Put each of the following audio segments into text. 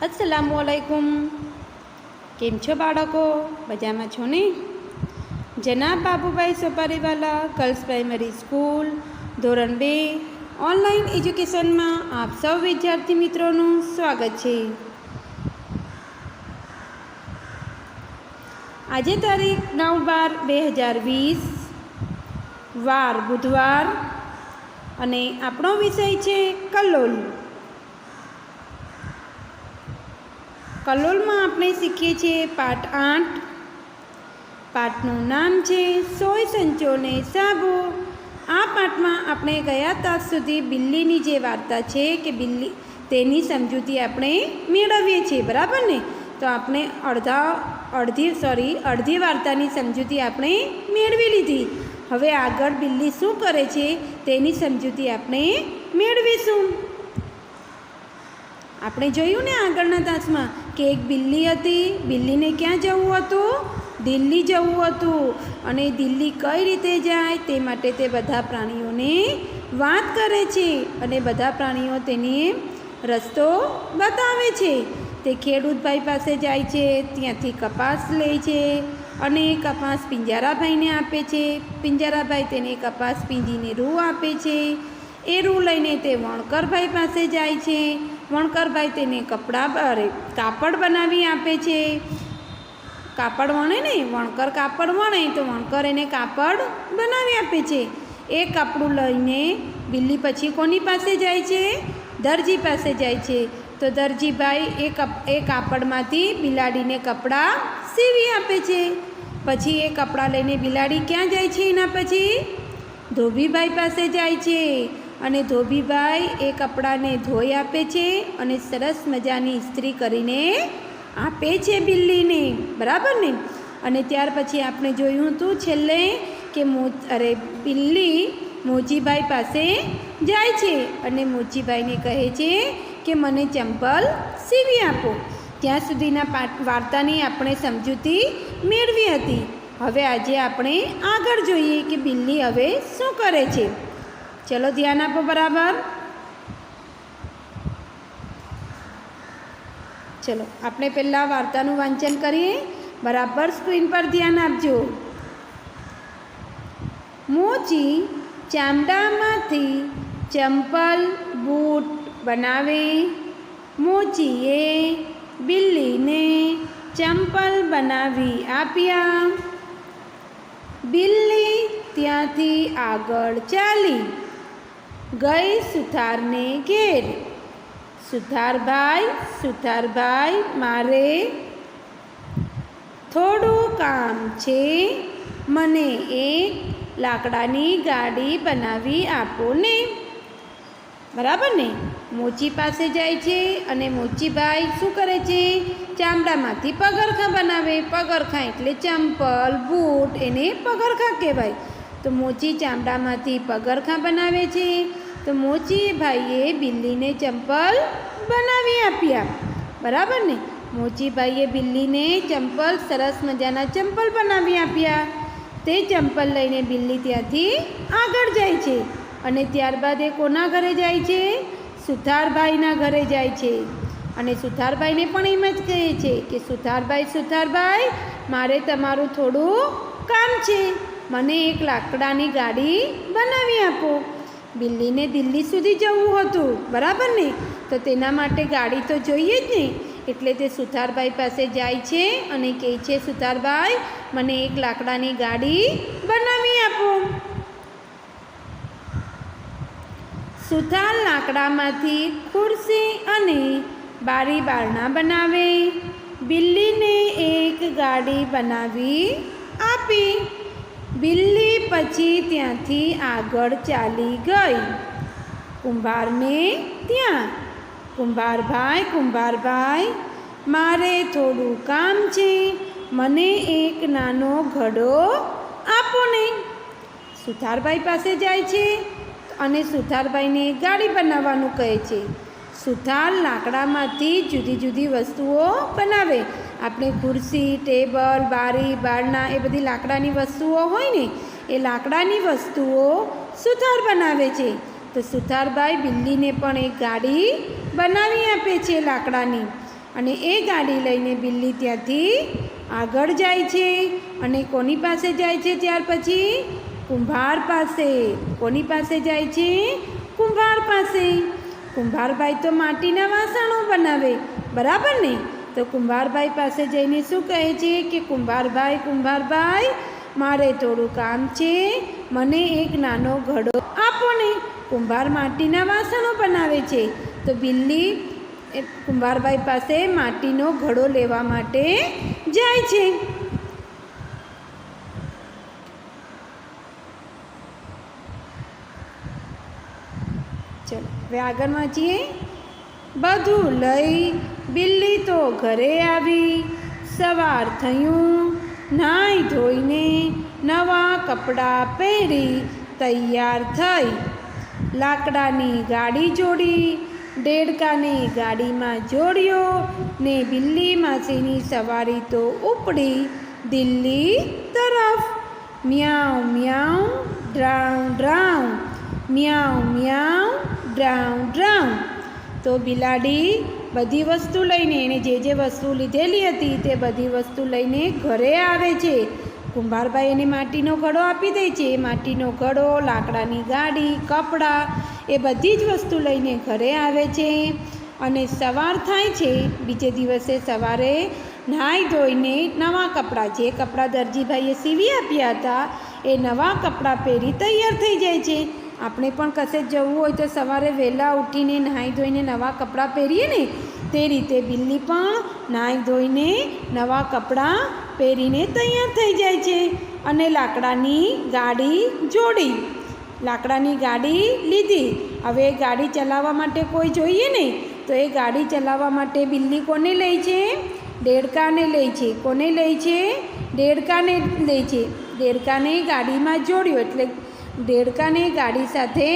अस्सलामुअलैकुम। केम छो बाळको? मजामां छो ने? जनाब बाबूभाई सोपारीवाला गर्ल्स प्राइमरी स्कूल धोरण 2 ऑनलाइन एज्युकेशन में आप सौ विद्यार्थी मित्रों स्वागत है। आज तारीख 9/12/2020 वार बुधवार अने आपणो विषय है कल्लोल। कल्लोल में आपणे शीखीए छीए पाठ 8। पाठनु नाम है सोय संचो ने साबो। आ पाठ में आपणे गया तास सुधी बिल्लीनी जे वार्ता है कि बिल्ली तेनी समजूती आपणे मेळवीए छीए, बराबर ने? तो आपणे अर्धी वार्तानी समजूती आपणे मेळवी लीधी। हवे आगळ बिल्ली शुं करे छे तेनी समजूती आपणे मेळवीशुं। आपणे जोयुं ने आगळना तासमां कि एक बिल्ली हती। बिल्लीने क्यां जवुं हतुं? दिल्ली जवुं हतुं। अने दिल्ली कई रीते जाय ते माटे ते बधा प्राणीओने वात करे छे अने बधा प्राणीओ तेने रस्तो बतावे छे। ते खेडूत भाई पासे जाय छे, त्यांथी कपास ले छे अने कपास पिंजाराभाईने आपे छे। पिंजाराभाई तेने कपास पींजीने रूह आपे छे। ए रूह लईने ते वणकरभाई पासे जाय छे। वणकरभाई तेने कापड़ बनावी आपे छे। कापड़ वणे ने, वणकर कापड़ वणे तो वणकर एने कापड़ बनावी आपे छे। ए कपड़ुं लईने बिल्ली पछी कोनी पासे जाय छे? दरजी पासे जाय छे। तो दरजीभाई ए कापड़मांथी बिलाड़ीने कपड़ा सीवी आपे छे। पछी ए कपड़ा लईने बिलाड़ी क्यां जाय छे? एना पछी धोबीभाई पासे जाय छे अने धोबीभाई ए कपड़ाने धोई आपे छे अने सरस मजानी इस्त्री करीने आपे छे बिल्लीने, बराबर ने? अने त्यार पछी आपणे जोयुं हतुं छेल्ले के बिल्ली मोचीभाई पासे जाय छे अने मोचीभाईने कहे छे के मने चंपल सीवी आपो। त्यां सुधीना वार्तानी आपणे समजूती मेळवी हती। हवे आजे आपणे आगळ जोईए के बिल्ली हवे शुं करे छे। चलो ध्यान आपो, बराबर? चलो आपणे पहला वार्तानुं वांचन करीए। बराबर स्क्रीन पर ध्यान आपजो। मोची चामडामांथी चंपल बूट बनावे। मोचीए बिल्लीने चंपल बनावी आप्या। बिल्ली त्यांथी आगळ चाली गई सुथारने घेर। सुथारभाई मारे थोड़ुं काम छे, मने एक लाकडानी गाड़ी बनावी आपो ने, बराबर ने? मोची पासे जाय छे अने मोचीभाई शुं करे छे? चामडामांथी पगरखां बनावे। पगरखां एटले चंपल बूट, एने पगरखां कहेवाय। तो मोची चामडामांथी पगरखां बनावे छे। तो मोची भाईए बिल्लीने चंपल बनावी आप्या, बराबर ने? मोची भाईए बिल्लीने चंपल सरस मजाना चंपल बनावी आप्या। ते चंपल लईने बिल्ली त्यांथी आगळ जाय छे अने त्यारबाद ए कोना घरे जाय छे? सुथारभाईना घरे जाय छे। अने सुथारभाईने पण एम ज कहे छे के सुथारभाई मारे तमारुं थोड़ुं काम छे, मने एक लाकडानी गाड़ी बनावी आपो। बिल्लीने दिल्ली सुधी जवुं हतुं, बराबर ने? तो तेना माटे गाड़ी तो जोईए ज ने। एटले ते सुथारभाई पासे जाय छे अने कहे छे, सुथारभाई मने एक लाकडानी गाड़ी बनावी आपो। सुथार लाकडामांथी खुरशी अने बारी बारણા बनावे। बिल्लीने एक गाड़ी बनावी आपी। बिल्ली पछी त्यांथी आगळ चाली गई। कुंभारने त्यां कुंभारभाई मारे थोड़ुं काम छे, मने एक नानो घड़ो आपो ने। सुथारभाई पासे जाय छे अने सुथारभाईने गाड़ी बनाववानुं कहे छे। सुथार लाकडामांथी जुदी जुदी वस्तुओ बनावे। आपणे खुरशी, टेबल, बारी बारણા ए बधी लाकडानी वस्तुओ होय ने, ए लाकडानी वस्तुओ सुथार बनावे छे। तो सुथारभाई बिल्लीने पण एक गाड़ी बनावी आपे छे लाकडानी। અને એ ગાડી લઈને બિલ્લી ત્યાંથી આગળ જાય છે અને કોની પાસે જાય છે ત્યાર પછી? કુંભાર પાસે. કોની પાસે જાય છે? કુંભાર પાસે. કુંભારભાઈ તો માટીના વાસણો બનાવે, બરાબર ને? તો કુંભારભાઈ પાસે જઈને શું કહે છે કે કુંભારભાઈ મારે થોડું કામ છે, મને એક નાનો ઘડો આપો ને. કુંભાર માટીના વાસણો બનાવે છે તો બિલ્લી કુંભારભાઈ પાસે માટીનો ઘડો લેવા માટે જાય છે. ચલો હવે આગળ વાંચીએ. બધું લઈ બિલ્લી તો ઘરે આવી, સવાર થયું, નાહી ધોઈને નવા કપડાં પહેરી તૈયાર થઈ. લાકડાની ગાડી જોડી, દેડકાને ગાડીમાં જોડ્યો ને બિલ્લી માસીની સવારી તો ઉપડી દિલ્હી તરફ. મ્યાઉ મ્યાઉ ડ્રાઉ ડ્રાઉ, મ્યાઉ મ્યાઉ ડ્રાઉ ડ્રાઉ. તો બિલાડી બધી વસ્તુ લઈને, એણે જે વસ્તુ લીધેલી હતી તે બધી વસ્તુ લઈને ઘરે આવે છે. કુંભારભાઈ એને માટીનો ઘડો આપી દે છે. માટીનો ઘડો, લાકડાની ગાડી, કપડાં એ બધી જ વસ્તુ લઈને ઘરે આવે છે. અને સવાર થાય છે. બીજે દિવસે સવારે નાહી ધોઈને નવા કપડાં, જે કપડાં દરજીભાઈએ સીવી આપ્યા હતા એ નવા કપડાં પહેરી તૈયાર થઈ જાય છે. આપણે પણ કશે જવું હોય તો સવારે વહેલા ઉઠીને નાહી ધોઈને નવા કપડાં પહેરીએ ને, તે રીતે બિલ્લી પણ નાહી ધોઈને નવા કપડાં પહેરીને તૈયાર થઈ જાય છે. અને લાકડાની ગાડી જોડી, લાકડાની ગાડી લીધી. હવે ગાડી ચલાવવા માટે કોઈ જોઈએ ને, તો એ ગાડી ચલાવવા માટે બિલ્લી કોને લે છે? દેડકાને લે છે. કોને લે છે? દેડકાને લે છે. દેડકાને ગાડીમાં જોડ્યો એટલે દેડકાને ગાડી સાથે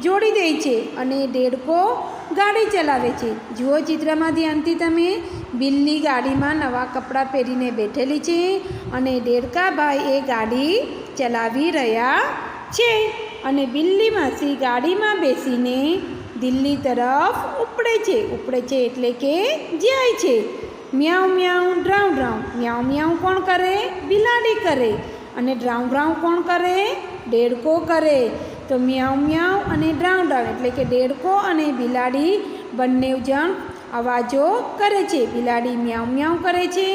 જોડી દે છે અને દેડકો ગાડી ચલાવે છે. જુઓ ચિત્રમાં ધ્યાનથી તમે, બિલ્લી ગાડીમાં નવા કપડાં પહેરીને બેઠેલી છે અને દેડકાભાઈ એ ગાડી ચલાવી રહ્યા છે. અને બિલ્લી માસી ગાડીમાં બેસીને દિલ્હી તરફ ઉપડે છે એટલે કે જાય છે. મ્યાઉ મ્યાઉ ડ્રાઉ ડ્રાઉ. મ્યાઉ મ્યાઉ કોણ કરે? બિલાડી કરે. અને ડ્રાઉ ડ્રાઉ કોણ કરે? દેડકો કરે. તો મ્યાઉ મ્યાઉ અને ડ્રાઉ ડ્રાઉ એટલે કે દેડકો અને બિલાડી બંને જણ અવાજો કરે છે. બિલાડી મ્યાઉ મ્યાઉ કરે છે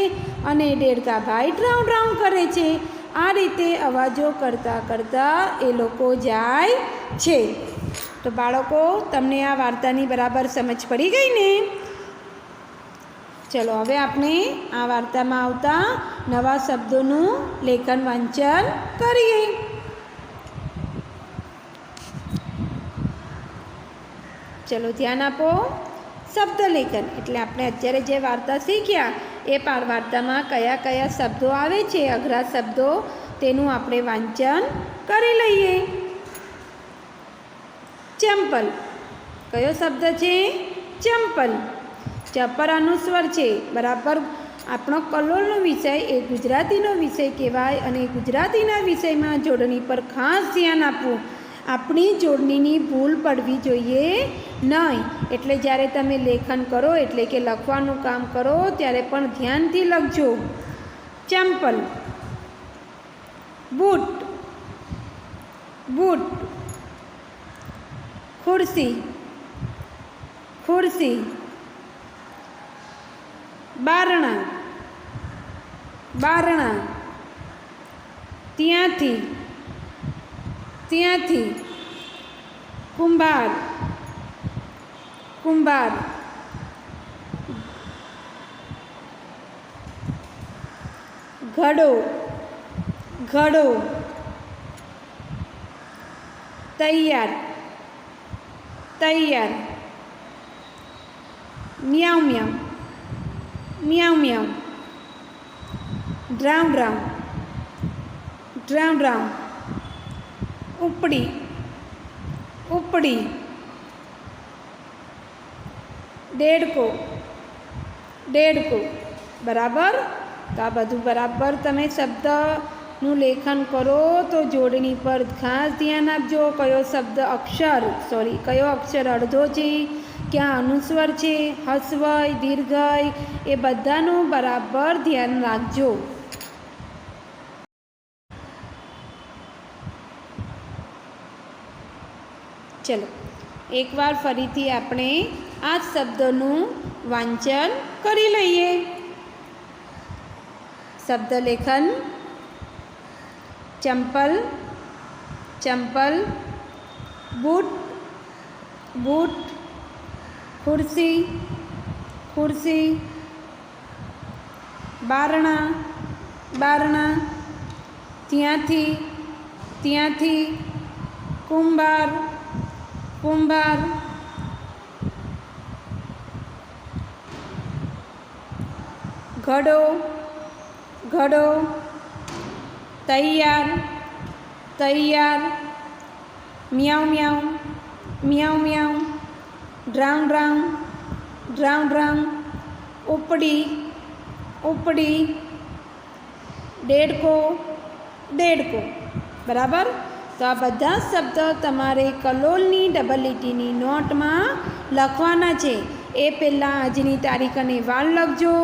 અને દેડકાભાઈ ડ્રાઉ ડ્રાઉ કરે છે. આ રીતે અવાજો કરતાં કરતાં એ લોકો જાય છે. તો બાળકો, તમને આ વાર્તાની બરાબર સમજ પડી ગઈ ને? ચલો હવે આપણે આ વાર્તામાં આવતા નવા શબ્દોનું લેખન વાંચન કરીએ. ચલો ધ્યાન આપો. શબ્દ લેખન એટલે આપણે અત્યારે જે વાર્તા શીખ્યા એ વાર્તામાં કયા કયા શબ્દો આવે છે, અઘરા શબ્દો, તેનું આપણે વાંચન કરી લઈએ. ચંપલ. કયો શબ્દ છે? ચંપલ. ચપર અનુસ્વાર છે, બરાબર. આપણો કલોલનો વિષય એ ગુજરાતીનો વિષય કહેવાય અને ગુજરાતીના વિષયમાં જોડણી પર ખાસ ધ્યાન આપવું. આપણી જોડણીની ભૂલ પડવી જોઈએ નહીં. એટલે જ્યારે તમે લેખન કરો એટલે કે લખવાનું કામ કરો ત્યારે પણ ધ્યાનથી લખજો. ચંપલ. બૂટ. બૂટ. ખુરશી. ખુરશી. બારણા. બારણા. ત્યાંથી. ત્યાંથી. કુંભાર. કુંભાર. ઘડો. ઘડો. તૈયાર. તૈયાર. મ્યાઉ મ્યાઉ. મ્યાઉ મ્યાઉ. ડ્રાઉ ડ્રાઉ. ડ્રાઉ ડ્રાઉ. ઉપડી. ઉપડી. દેડકો. દેડકો. બરાબર. તો આ બધું બરાબર તમે શબ્દનું લેખન કરો તો જોડણી પર ખાસ ધ્યાન આપજો. કયો શબ્દ કયો અક્ષર અડધો છે, ક્યાં અનુસ્વાર છે, હસ્વય, દીર્ઘય, એ બધાનું બરાબર ધ્યાન રાખજો. ચલો એકવાર ફરીથી આપણે આ શબ્દોનું વાંચન કરી લઈએ. શબ્દ લેખન: ચંપલ, ચંપલ, બૂટ, બૂટ, ખુરશી, ખુરશી, બારણા, બારણા, ત્યાંથી, ત્યાંથી, કુંભાર, કુંભાર, ઘડો, ઘડો, તૈયાર, તૈયાર, મ્યાઉ મ્યાઉ, મ્યાઉ મ્યાઉ, ડ્રાઉં ડ્રાઉં, ડ્રાઉં ડ્રાઉં, ઉપડી, ઉપડી, દેડકો, દેડકો. બરાબર. તો આ બધા શબ્દ તમારે કલોલની ડબલ લીટીની નોટમાં લખવાના છે. એ પહેલાં આજની તારીખ અને વાર લખજો,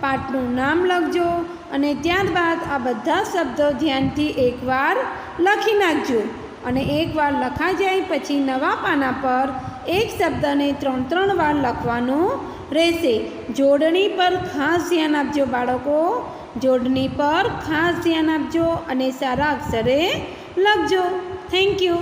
પાઠનું નામ લખજો અને ત્યારબાદ આ બધા શબ્દો ધ્યાનથી એકવાર લખી નાખજો. અને એકવાર લખાઈ જાય પછી નવા પાના પર એક શબ્દને 3 વાર લખવાનું રહેશે. જોડણી પર ખાસ ધ્યાન આપજો બાળકો, જોડણી પર ખાસ ધ્યાન આપજો અને સારા અક્ષરે લખજો. Thank you.